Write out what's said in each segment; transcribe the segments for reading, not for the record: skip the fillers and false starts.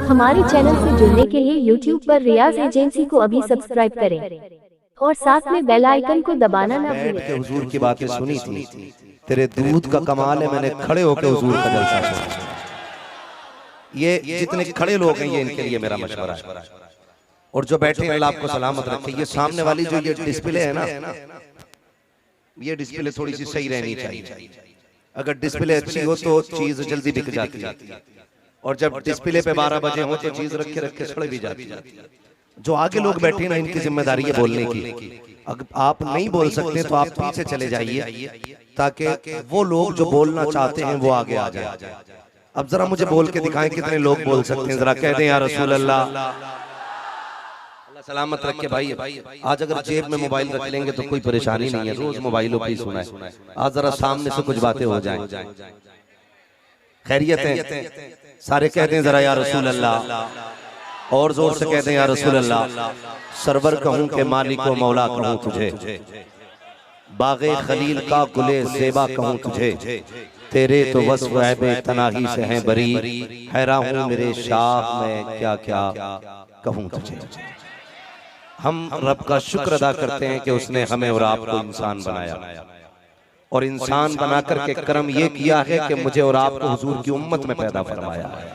हमारे चैनल से जुड़ने के लिए YouTube पर रियाज एजेंसी को अभी सब्सक्राइब करें और साथ में बेल आइकन को दबाना ना भूलें। हुजूर की बातें सुनी थी, तेरे दूध का कमाल है, मैंने खड़े होकर हुजूर का जलसा सुना। ये जितने खड़े लोग हैं ये इनके लिए मेरा मशवरा है, और जो बैठे हैं अल्लाह आपको सलामत रखे। ये सामने वाली जो ये डिस्प्ले है ना, ये डिस्प्ले थोड़ी सी सही रहनी चाहिए। अगर डिस्प्ले अच्छी हो तो चीज जल्दी बिक जाती है, और जब डिस्प्ले पे 12 बजे हो तो चीज रखे रखे सड़ भी जाती है। जो आगे लोग बैठे ना, इनकी जिम्मेदारी है बोलने की। अगर आप नहीं बोल सकते तो आप पीछे चले जाइए, ताकि वो लोग जो बोलना चाहते हैं वो आगे आ जाए। अब जरा मुझे बोल के दिखाएं कितने लोग बोल सकते हैं, जरा कह दें या रसूल अल्लाह। अल्लाह सलामत रखे भाई। आज अगर जेब में मोबाइल रख लेंगे तो कोई परेशानी नहीं है, रोज मोबाइलों पे ही सुना है। आज जरा सामने से कुछ बातें हो जाएं। खैरियत है? सारे कह दें जरा या रसूल अल्लाह, और जोर से कह दें या रसूल अल्लाह। सरवर कहूं के मालिक व मौला कहूं तुझे, बागे खलील का गुले ज़ेबा कहूं तुझे, तेरे तो वस्फ़ ऐबे तनाही से हैं बरी, हैरान हूं मेरे शाह मैं क्या क्या कहूं तुझे। हम रब का शुक्र अदा करते हैं कि उसने हमें और आपको इंसान बनाया, और इंसान बना करके करम ये किया है कि मुझे और आपको हुजूर की उम्मत में पैदा फरमाया है।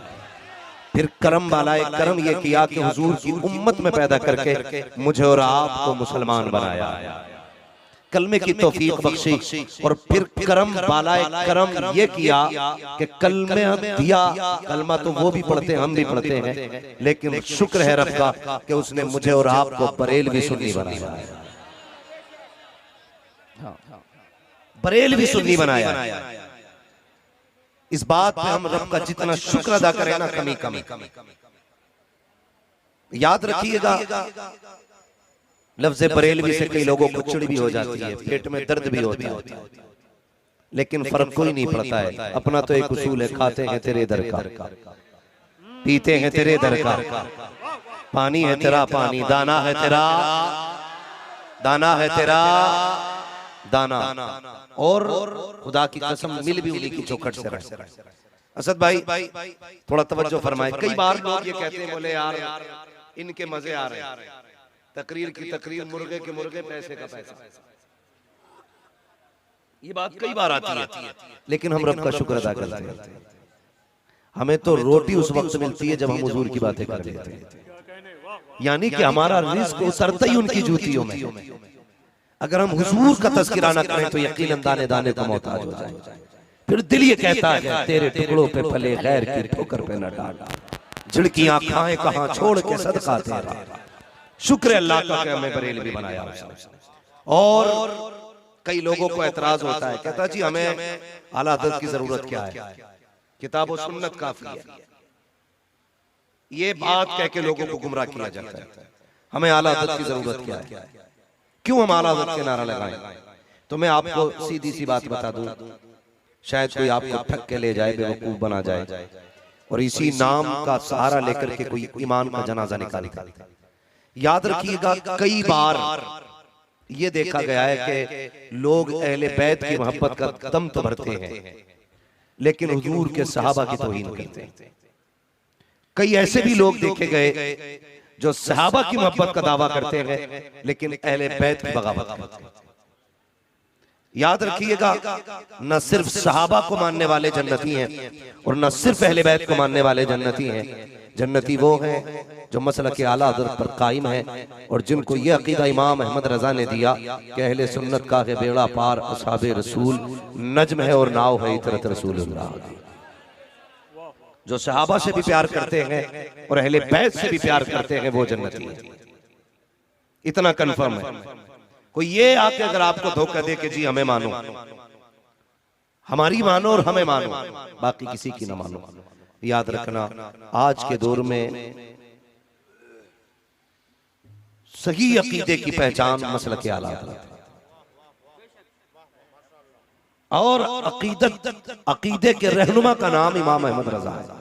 फिर करम वाला एक करम ये किया कि हुजूर की उम्मत में पैदा करके मुझे और आपको मुसलमान बनाया, कलमे की तौफीक बख्शी। और फिर करम वाला एक करम ये किया कि कलमे दिया। कलमा तो वो भी पढ़ते हैं, हम भी पढ़ते हैं, लेकिन शुक्र है रब का कि उसने मुझे और आपको बरेलवी सुन्नी बनाया, बरेलवी सुन्नी बनाया। इस बात पे हम रब का जितना शुक्र अदा करें ना, कमी कमी। याद रखिएगा, लफ्ज़ बरेलवी से कई लोगों को चिढ़ भी हो जाती है, पेट में दर्द भी होता है, लेकिन फर्क कोई नहीं पड़ता है। अपना तो एक उसूल है, खाते हैं तेरे दर का, पीते हैं तेरे दर का, पानी है तेरा पानी, दाना है तेरा, दाना है तेरा दाना, और खुदा की कसम मिल भी उन्हीं की चौखट से रहे। असद भाई थोड़ा तवज्जो फरमाए। कई बार लोग ये कहते हैं, बोले यार इनके मजे आ रहे हैं, तकरीर की तकरीर, मुर्गे के मुर्गे, पैसे का पैसा। ये बात कई बार आती है, लेकिन हम रब का शुक्र अदा करते हैं। हमें तो रोटी उस वक्त मिलती है जब हम हुजूर की बातें कर लेते हैं, यानी कि हमारा रिज़्क उतरता ही उनकी जूतियों में। अगर हम हुजूर का तज़किरा ना करें तो यकीनन दाने दाने को मोहताज हो जाए। फिर दिल ये कहता है तेरे टुकड़ों पे फले गैर की ठोकर पे न डाल, झिड़कियां खाएं कहां छोड़ के सदका तेरा। शुक्र अल्लाह का कि हमें बरेलवी बनाया। और कई लोगों को एतराज होता है, कहता जी हमें आला हज़रत की जरूरत क्या है, किताब और सुन्नत काफी है। ये बात कह के लोगों को गुमराह किया जाता है। हमें आला हज़रत की जरूरत क्या है, क्यों हम आला हज़रत के नारा लगाएं? तो मैं आपको सीधी सी बात बता दूं, शायद कोई आपको ठग के ले जाए, बेवकूफ बना जाए, और इसी नाम का सहारा लेकर के कोई ईमान का जनाजा निकालेगा। याद रखिएगा, कई बार ये देखा गया है कि लोग अहले बैत की मोहब्बत का दम तो भरते हैं, लेकिन हुजूर के सहाबा की तौहीन करते हैं। कई ऐसे भी लोग देखे गए जो सहाबा की मोहब्बत का दावा करते हैं, लेकिन अहले बैत की बगावत करते हैं। याद रखिएगा, न सिर्फ सहाबा को मानने वाले जन्नती हैं, और न सिर्फ अहले बैत को मानने वाले जन्नती हैं। जन्नती वो हैं जो मसलक के आला हज़रत पर कायम हैं, और जिनको ये अकीदा इमाम अहमद रजा ने दिया कि अहले सुन्नत का है बेड़ा पार, असहाबे रसूल नज्म है और नाव है इतरत रसूलुल्लाह। जो सहाबा से भी प्यार करते हैं और अहले बैत से भी प्यार करते हैं, वो जन्नती है। इतना कंफर्म है। कोई ये आके अगर आपको धोखा दे कि जी हमें मानो, हमारी मानो और हमें मानो, बाकी किसी की ना मानो, याद रखना आज के दौर में सही अकीदे की पहचान मसलक आला हज़रत, और अकीदे के रहनुमा का नाम इमाम अहमद रजा है।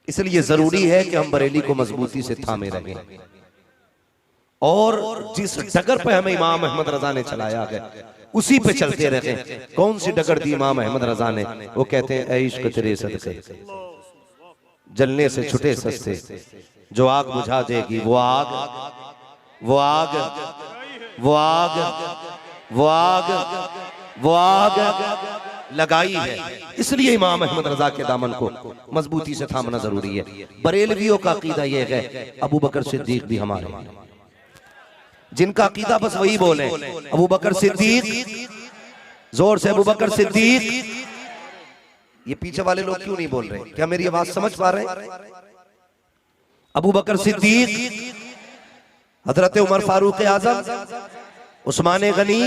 इसलिए जरूरी है कि हम बरेली को मजबूती से थामे रहें, और जिस डगर पे हमें इमाम अहमद रजा ने चलाया है उसी पे चलते रहते। कौन सी डगर दी इमाम अहमद रजा ने? वो कहते हैं ऐ इश्क तेरे सदके, जलने से छुटे सस्ते, जो आग बुझा देगी वो आग, वो आग, वो आग, वो आग, वो आग लगाई है। इसलिए इमाम अहमद रजा के दामन को मजबूती से थामना जरूरी है। बरेलवियों का अकीदा यह है, अबू बकर सिद्दीक भी हमारे हैं, जिनका अकीदा बस वही बोले, अबू बकर सिद्दीक, जोर से अबू बकर सिद्दीक। ये पीछे वाले लोग क्यों नहीं बोल रहे? क्या मेरी आवाज समझ पा रहे हैं? अबू बकर सिद्दीक, हजरत उमर फारूक आजम, उस्मान गनी,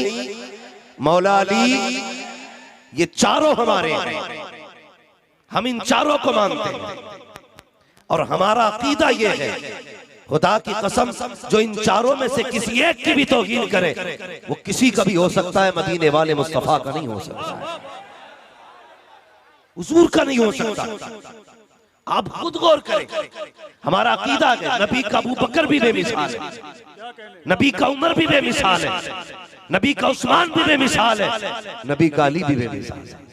मौला अली, ये चारों हमारे हैं। हम इन चारों को मानते हैं और हमारा अकीदा ये है, खुदा की कसम, जो इन चारों में से किसी एक की भी तौहीन करे वो किसी का भी हो सकता है, मदीने वाले मुस्तफा का नहीं हो सकता है, हुजूर का नहीं हो सकता। आप खुद गौर करें, हमारा अकीदा है, नबी का अबू बकर भी बेमिसाल है, नबी का उमर भी बेमिसाल है, नबी का उस्मान भी बेमिसाल है, नबी का अली भी बेमिसाल है।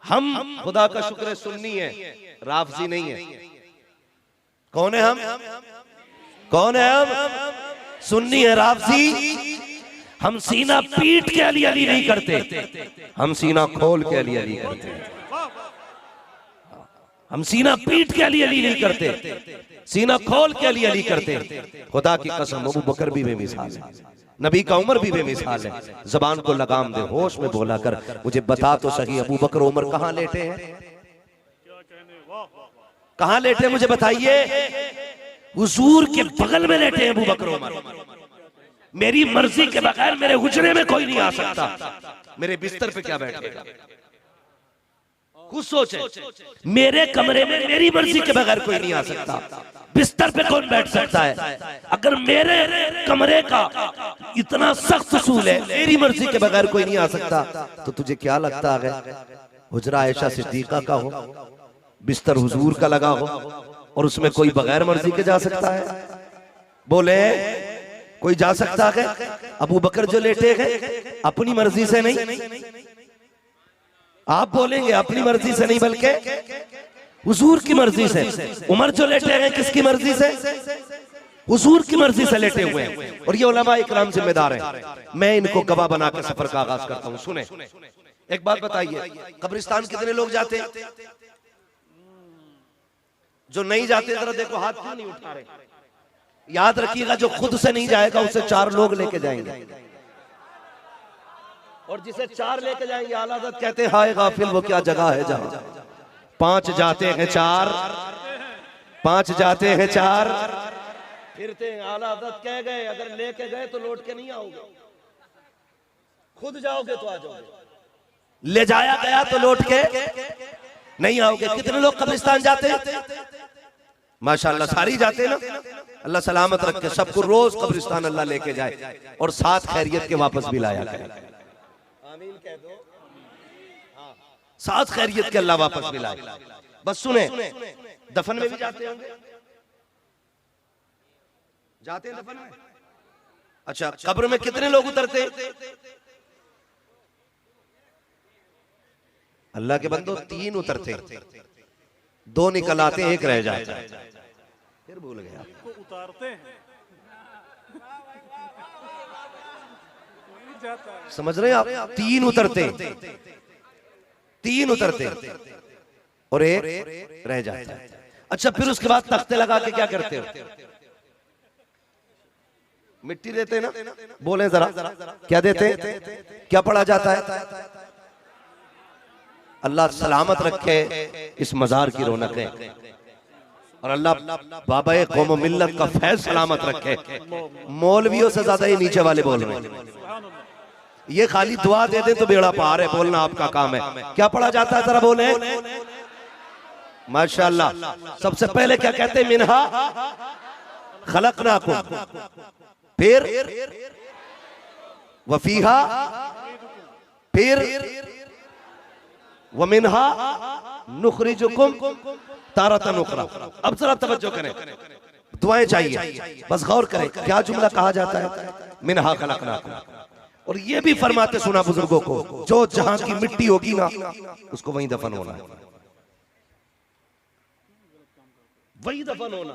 हम खुदा का शुक्र है सुन्नी है, राफजी नहीं है। कौन है हम? कौन है हम? सुन्नी है, राफजी। हम सीना पीट के अली अली नहीं करते, हम सीना खोल के अली अली करते हैं। हम सीना पीट के अली अली नहीं करते, सीना खोल के अली अली करते हैं। खुदा की कसम, अबू बकर भी बेमिसाल है, नबी का उमर भी बेमिसाल है। जबान को लगाम दे, होश में बोला कर, मुझे बता तो सही, अबू बकर उमर कहाँ लेटे हैं? कहाँ लेटे मुझे बताइए? हुजूर के बगल में लेटे हैं अबू बकर उमर। मेरी मर्जी के बगैर मेरे हुजरे में कोई नहीं आ सकता। मेरे बिस्तर पे क्या बैठेगा? खुद सोचे, मेरे कमरे में मेरी मर्जी के बगैर कोई नहीं आ सकता। बिस्तर पे कौन बैठ सकता है? अगर मेरे कमरे का इतना सख्त उसूल है, मेरी मर्जी के बगैर कोई नहीं आ सकता, तो तुझे क्या लगता है हुजरा आयशा सिद्दीका का हो, बिस्तर हुजूर का लगा हो और उसमें कोई बगैर मर्जी के जा सकता है? बोले कोई जा सकता है? अबू बकर जो लेटे हैं अपनी मर्जी से नहीं, आप बोलेंगे अपनी मर्जी से नहीं बल्कि हुजूर की मर्जी से। उमर जो लेटे हैं किसकी मर्जी से? हुजूर की मर्जी से लेटे हुए हैं। और ये उलमा इकराम जिम्मेदार हैं। मैं इनको गवाह बना के सफर का आगाज करता हूं। सुने, एक बात बताइए, कब्रिस्तान कितने लोग जाते हैं? जो नहीं जाते जरा देखो, हाथ क्यों नहीं उठा रहे? याद रखिएगा, जो खुद से नहीं जाएगा उसे 4 लोग लेके जाएंगे, और जिसे 4 लेके जाएंगे आला हज़रत कहते हैं, हाय गाफिल वो क्या जगह है जहां 5 जाते हैं 4, 5 जाते हैं 4 फिरते हैं। आला हज़रत कह गए, अगर लेके गए तो लौट के नहीं आओगे, खुद जाओगे तो आ जाओगे, ले जाया गया तो लौट के नहीं आओगे। कितने लोग कब्रिस्तान जाते हैं? माशाअल्लाह सारी जाते हैं ना। अल्लाह सलामत रखे सबको, रोज कब्रिस्तान अल्लाह लेके जाए और साथ खैरियत के वापस भी लाया करे। आमीन कह दो। साथ खैरियत के अल्लाह वापस भी लाए। बस सुने, दफन में भी जाते होंगे? जाते हैं दफन में? अच्छा, कब्र में कितने लोग उतरते हैं? अल्लाह के बंदो 3 उतरते, 2 निकल आते, 1 रह जाता है। फिर भूल गया, उतारते हैं, समझ रहे हैं आप? 3 उतरते, 3 उतरते और 1 रह जाता है। अच्छा, फिर उसके बाद तख्ते लगा के क्या करते हो? मिट्टी देते ना? बोले जरा, क्या देते? क्या पढ़ा जाता है? अल्लाह सलामत रखे इस मजार की रौनक है, और अल्लाह बाबा कौम मिल्लत का फैज सलामत रखे। मौलवियों से ज्यादा ये नीचे वाले बोल रहे हैं। ये खाली दुआ दे दे तो बेड़ा पार है, बोलना आपका काम है। क्या पढ़ा जाता है जरा बोले? माशाअल्लाह। सबसे पहले क्या कहते हैं? मिन्हा खलकनाकुम, फिर वफीहा, फिर वमिन्हा नुखरिजुकुम तारतन उखरा। अब जरा तवज्जो करें, दुआएं चाहिए, बस गौर करें क्या जुमला कहा जाता है? मिन्हा खलकनाकुम। और ये भी फरमाते सुना बुजुर्गों को, जो जहां की मिट्टी होगी ना उसको वहीं दफन होना है। वही दफन होना।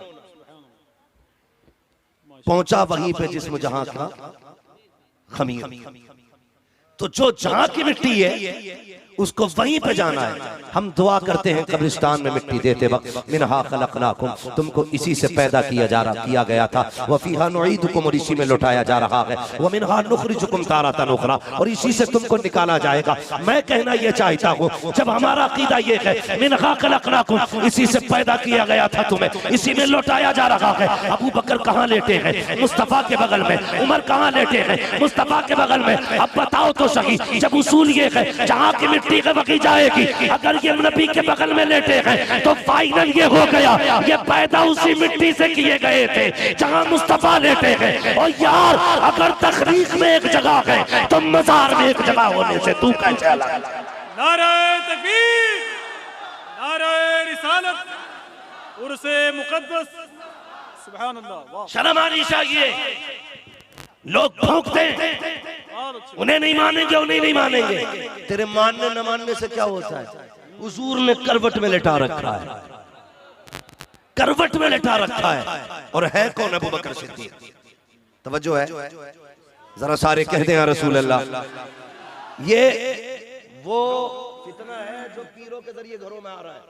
पहुंचा वहीं पे जिस्म जहां का खमीर। तो जो जहां की मिट्टी है उसको वहीं पे जाना है। हम दुआ करते हैं कब्रिस्तान में मिट्टी देते वक्त, मिनहा खलकनाकुम, तुमको इसी से पैदा किया गया था, व फीहा नुईदुकुम, और इसी में लौटाया जा रहा है, व मिनहा नुखरिजुकुम तारतन उखरा, और इसी से तुमको निकाला जाएगा। मैं कहना यह चाहता हूँ, जब हमारा अकीदा ये है मिनहा खलकनाकुम, इसी से पैदा किया गया था तुम्हें, इसी में लौटाया जा रहा है। अबू बकर कहाँ लेटे हैं? मुस्तफा के बगल में। उमर कहाँ लेटे हैं? मुस्तफा के बगल में। अब बताओ तो सही, जब उसूल ये है जहाँ की मिट्टी के बकी जाएगी, अगर ये नबी के बगल में लेटे हैं तो फाइनल ये हो गया, ये पैदा उसी मिट्टी से किए गए थे जहाँ मुस्तफा लेटे हैं। और यार अगर तखरीक में एक जगह है तो मजार में एक जगह होने से तू कैसे अलग? नारे तकबीर, नारे रिसालत, उर्से मुकद्दस, सुभान अल्लाह। वाह, शर्म आनी चाहिए। लोग भौंकते हैं, उन्हें नहीं मानेंगे, उन्हें नहीं मानेंगे। तेरे मानने न मानने से क्या होता है? हुजूर ने करवट में लेटा रखा है, करवट में लेटा रखा है। और है कौन? अबू बकर सिद्दीक। तवज्जो है जरा, सारे कहते हैं रसूल अल्लाह। ये वो फितना है जो पीरों के जरिए घरों में आ रहा है।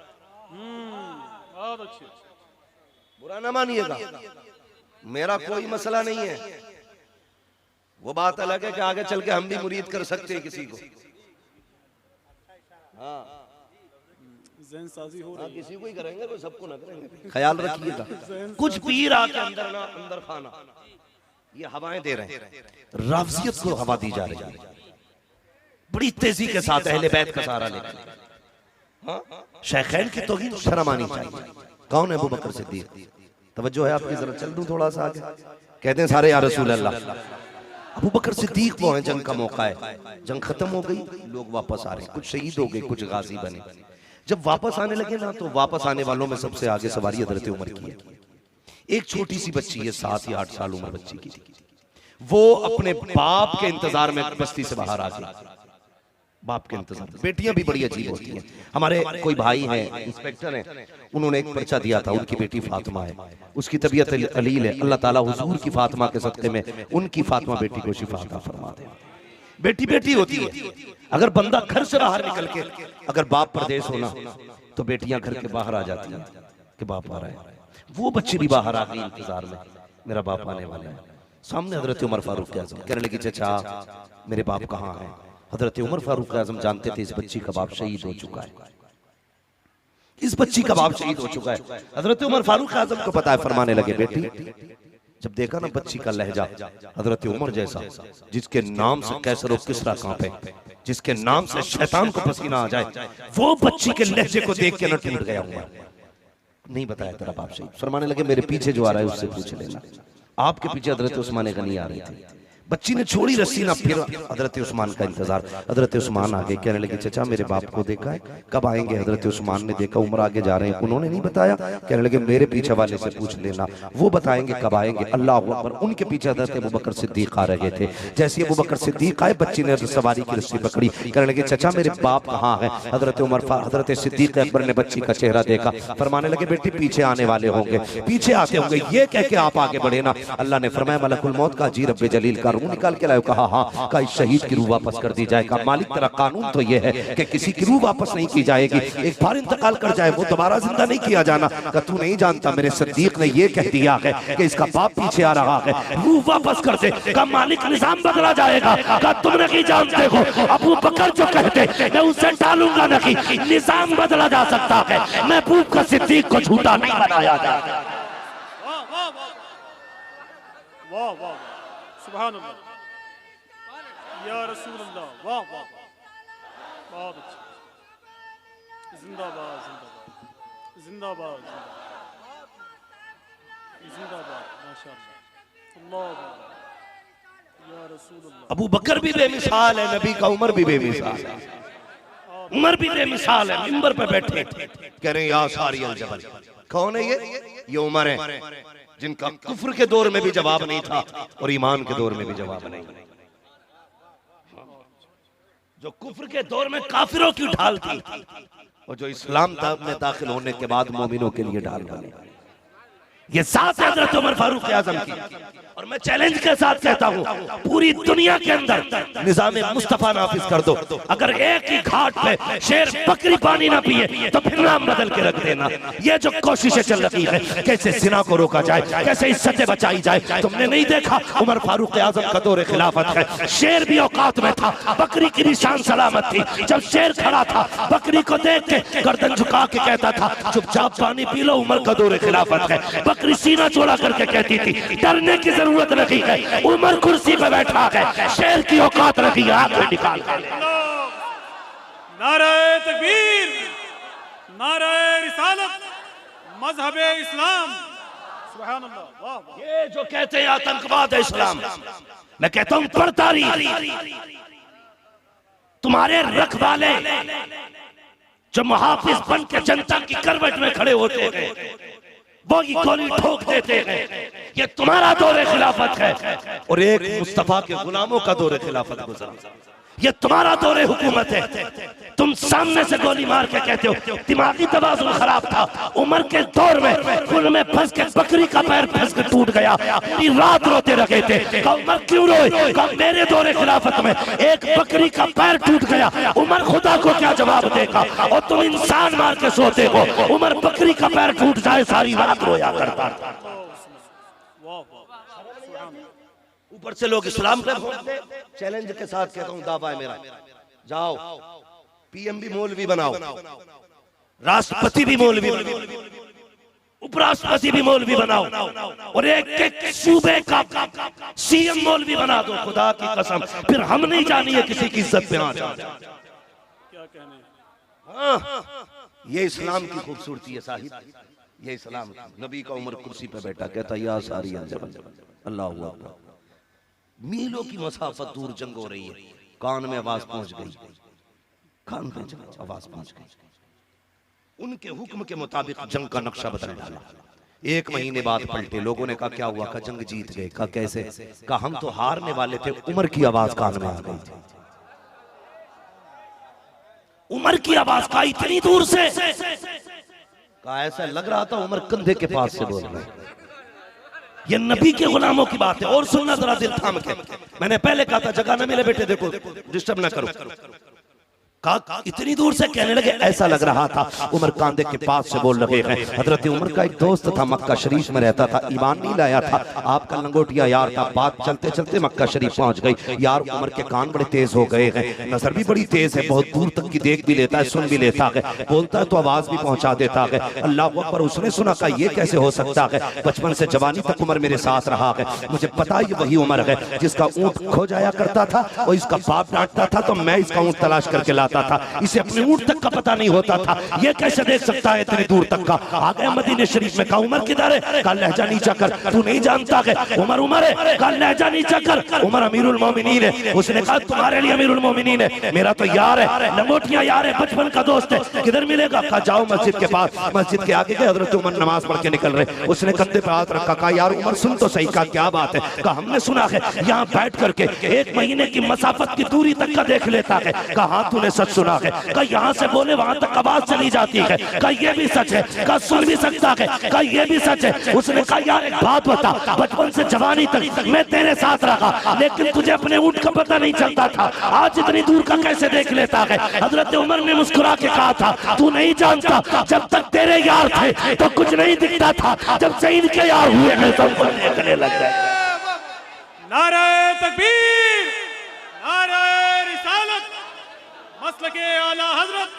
बहुत अच्छी। बुरा ना मानिएगा, मेरा कोई मसला नहीं है। वो बात अलग है कि आगे चल के हम भी मुरीद कर सकते हैं किसी को। हाँ, साजी हो रही है। किसी को ही करेंगे, कोई सबको ना करेंगे। ख्याल रखिएगा, कुछ पीर आके अंदर ना अंदर खाना, ये हवाएं दे रहे हैं, राफजियत को हवा दी जा रही है बड़ी तेजी के साथ। अहले बैत का सहारा लेकर शेखैन की तौहीन शर्म आनी चाहिए। कौन है? अबू बकर सिद्दीक। तवज्जो है आपकी, जरा चल दूं थोड़ा सा आगे। कहते हैं सारे या रसूल अल्लाह। अबू बकर सिद्दीक वो हैं, जंग का मौका है, जंग खत्म हो गई, लोग वापस आ रहे हैं, कुछ शहीद हो गए, कुछ गाजी बने। जब वापस आने लगे ना, तो वापस आने वालों में सबसे आगे सवारी हजरत उमर की है। एक छोटी सी बच्ची है, 7 या 8 साल उम्र बच्ची की थी। वो अपने बाप के इंतजार में बस्ती से बाहर आ गई। बाप के इंतजार। बेटियां भी बड़ी अजीब होती हैं। हमारे कोई भाई हैं, इंस्पेक्टर हैं, उन्होंने एक पर्चा दिया था, उनकी बेटी फातिमा है, उसकी तबीयत अलील है। अल्लाह ताला हुजूर की फातिमा के सदक़े में उनकी फातिमा बेटी को शिफा अता फरमा दे। बेटी बेटी होती है। अगर बंदा घर से बाहर निकल के, अगर बाप परदेश होना, तो बेटियां घर के बाहर आ जाती हैं कि बाप आ रहा है। वो बच्ची भी बाहर आ गई इंतजार में, मेरा बाप आने वाला है। सामने हजरत उमर फारूक आज़म कहने लगी, चाचा मेरे बाप कहाँ हैं? हजरत उमर फारूक आज़म जानते थे इस बच्ची का बाप शहीद हो चुका है, इस बच्ची का बाप शहीद हो चुका है। हजरत उमर फारूक आज़म को पता है, फरमाने लगे, बेटी जब देखा ना बच्ची का लहजा हजरत उमर जैसा, जिसके नाम से कैसर और किसरा कांपे, जिसके नाम से शैतान को पसीना आ जाए, वो बच्ची के लहजे को देख के न टूट गया हुआ। नहीं बताया तेरा बाप शहीद। फरमाने लगे, मेरे पीछे जो आ रहा है उससे पूछ लेना। आपके पीछे हजरत उस्मान गनी आ रही थी। बच्ची ने छोड़ी रस्सी ना, फिर हजरत उस्मान का इंतजार। हजरत उस्मान आगे कहने लगे, चचा मेरे बाप को देखा है? कब आएंगे? हजरत उस्मान ने देखा, उमर आगे जा रहे हैं, उन्होंने नहीं बताया। कहने लगे, मेरे पीछे वाले से पूछ लेना, वो बताएंगे कब आएंगे। अल्लाह अकबर। उनके पीछे हजरत अबू बकर सिद्दीक आ रहे थे। जैसे अबू बकर सिद्दीक आए, बच्ची ने सवारी की रस्सी पकड़ी, कहने लगे, चचा मेरे बाप कहाँ है? हजरत सिद्दीक अकबर ने बच्ची का चेहरा देखा, फरमाने लगे, बेटी पीछे आने वाले होंगे, पीछे आते होंगे। ये कह के आप आगे बढ़े ना। अल्लाह ने फरमाया, मलकुल मौत का जी रब्बे जलील का रूह निकाल के लाओ। कहा हाँ, का इस शहीद की रूह वापस कर दी जाएगा। मालिक तेरा कानून तो ये है कि किसी की रूह वापस नहीं की जाएगी, एक बार इंतकाल कर जाए वो दोबारा जिंदा नहीं किया जाना। का तू नहीं जानता, मेरे सिद्दीक ने ये कह दिया है कि इसका बाप पीछे आ रहा है, रूह वापस कर दे। का मालिक निजाम बदला जाएगा। का तुम नहीं जानते हो, अबू बकर जो कहते मैं उसे टालूंगा नहीं, निजाम बदला जा सकता है, महबूब का सिद्दीक को झूठा नहीं बनाया जाता। वाह वाह, सुभान अल्लाह, या रसूल अल्लाह, वाह वाह, बहुत अच्छा। जिंदाबाद जिंदाबाद जिंदाबाद जिंदाबाद, माशाअल्लाह, अल्लाह या रसूल अल्लाह। अबू बकर भी बेमिसाल है, नबी का उमर भी बेमिसाल है, उमर भी बेमिसाल है। मिंबर पे बैठे कह रहे हैं, या सारी अल जबल। कौन है ये उमर है जिनका कुफ्र के दौर में भी जवाब नहीं था और ईमान के दौर में भी जवाब नहीं। जो कुफ्र के दौर में काफिरों की ढाल थी, और जो इस्लाम में दाखिल होने के बाद मोमिनों के लिए ढाल बने। ये साथ है हजरत उमर फारूक आजम की। और मैं चैलेंज के साथ कहता हूं, पूरी दुनिया के अंदर निजाम मुस्तफा नाफिज कर दो। अगर एक ही घाट पे शेर बकरी पानी ना पिए तो फिर नाम बदल के रख देना। ये जो कोशिशें चल रही है, कैसे जिना को रोका जाए, कैसे इज्जतें बचाई जाए, तुमने नहीं देखा? उमर फारूक आजम का दौर खिलाफत है, शेर भी औकात में था, बकरी की भी शान सलामत थी। जब शेर खड़ा था, बकरी को देख के गर्दन झुका के कहता था चुपचाप पानी पी लो। उमर का दौर खिलाफत है, बकरी सीना चौड़ा करके कहती थी डरने की जरूरत नहीं है, उमर कुर्सी पे बैठा है, शेर की औकात रखी है, आंख में निकाल कर। नारे तकबीर, नारे रिसालत, मजहबे इस्लाम, सुभान अल्लाह, वाह वाह। ये जो कहते हैं आतंकवाद है इस्लाम, मैं कहता हूं पड़तारी। तुम्हारे रखवाले जो मुहाफिज बन के जनता की करवट में खड़े होते हैं, वो ही गोली ठोक देते हैं। ये तुम्हारा दौरे खिलाफत है और एक मुस्तफा के गुलामों का दौरे खिलाफत गुजरा। ये तुम्हारा दौरे हुकूमत है। तुम सामने से गोली मार के कहते हो दिमागी तवाज़ुन खराब था। उमर के दौर में खुल में फंस के बकरी का पैर फंस के टूट गया, रात रोते रहे थे। कहा उमर क्यों रोए? कहा मेरे दौरे खिलाफत में एक बकरी का पैर टूट गया, उमर खुदा को क्या जवाब देगा? और तुम इंसान मार के सोते हो। उमर बकरी का पैर टूट जाए सारी रात रोया करता था। ऊपर से लोग इस्लाम पे बोलते। चैलेंज के साथ कहता हूं, दावा है मेरा, जाओ पीएम भी मौलवी बनाओ, राष्ट्रपति भी मौलवी बनाओ, उपराष्ट्रपति भी मौलवी बनाओ, और एक एक सूबे का सीएम मौलवी बना दो। खुदा की कसम फिर हम नहीं जानिए किसी की इज्जत पे आ जाए। क्या कहने? हाँ, ये इस्लाम की खूबसूरती है साहिब। ये इस्लाम, नबी का उमर कुर्सी पे बैठा कहता या सारी अल्लाह अकबर। मीलों की मसाफत दूर जंग हो रही है, कान में आवाज पहुंच गई, कान में आवाज पहुंच गई। उनके हुक्म के मुताबिक जंग का नक्शा बदल डाला। 1 महीने बाद पलटे, लोगों ने कहा क्या हुआ? कहा जंग जीत गए। कहा कैसे? कहा हम तो हारने वाले थे, उमर की आवाज कान में आ गई थी। उमर की आवाज का इतनी दूर से, कहा ऐसा लग रहा था उमर कंधे के पास से बोल रहे। ये नबी के गुलामों की बात है। और सुनना जरा दिल थाम के, मैंने पहले कहा था जगह ना मिले बेटे देखो डिस्टर्ब ना करो। कहा इतनी दूर से कहने लगे ऐसा लग रहा था उमर कांधे के पास से बोल रहे हैं। हजरत उमर का एक दोस्त था, मक्का शरीफ में रहता था, ईमान नहीं लाया था, आपका लंगोटिया यार था। बात चलते चलते मक्का शरीफ पहुंच गई। यार उमर के कान बड़े तेज हो गए हैं, नजर भी बड़ी तेज है, बहुत दूर तक की देख भी लेता है, सुन भी लेता है, बोलता है तो आवाज भी पहुंचा देता है। अल्लाह अकबर। उसने सुना का ये कैसे हो सकता है? बचपन से जवानी तक उमर मेरे साथ रहा है, मुझे पता ये वही उमर है जिसका ऊंट खो जाया करता था और इसका बाप डांटता था तो मैं इसका ऊंट तलाश करके लाता था। इसे अपने ऊंट तक का पता नहीं होता था, ये कैसे देख सकता है इतनी दूर तक का? आ गए मदीने शरीफ में। कहा उमर किधर है? कहा लहजा नीचा कर, तू नहीं जानता है उमर उमर है? कहा लहजा नीचा कर, उमर अमीरुल मोमिनीन है। उसने कहा तुम्हारे लिए अमीरुल मोमिनीन है, मेरा तो यार है, लंगोटिया यार है, बचपन का दोस्त है, किधर मिलेगा? कहा जाओ मस्जिद के पास। मस्जिद के आगे गए, हजरत उमर नमाज पढ़ के निकल रहे। उसने कंधे पे हाथ रखा, कहा यार उमर सुन तो सही। कहा क्या बात है? कहा हमने सुना है यहाँ बैठ करके 1 महीने की मसाफत की दूरी तक का देख लेता है। कहा हाँ तूने सच सुना है। कहा यहाँ से बोले वहां तक आवाज चली जाती है। कहा ये भी सच है। कहा सुन भी सकता है। कहा ये भी सच है। उसने कहा यार एक बात बता, बचपन से जवानी तक मैं तेरे साथ रहा लेकिन तुझे अपने ऊंट का पता नहीं चलता था, आज इतनी दूर का कैसे देख लेता है? हजरत उमर ने मुस्कुरा के कहा था तू नहीं जानता, जब तक तेरे यार थे तो कुछ नहीं दिखता था, जब से इनके यार हुए हैं सब कुछ देखने लग गए। नारे तकबीर, नारे रिसालत, मसलके आला हजरत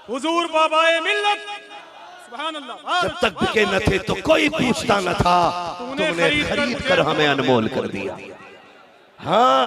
हुजूर बाबाए मिल्लत, सुभान अल्लाह। जब तक बिके न थे तो कोई पूछता न था, तूने खरीद कर हमें अनमोल कर दिया। हाँ।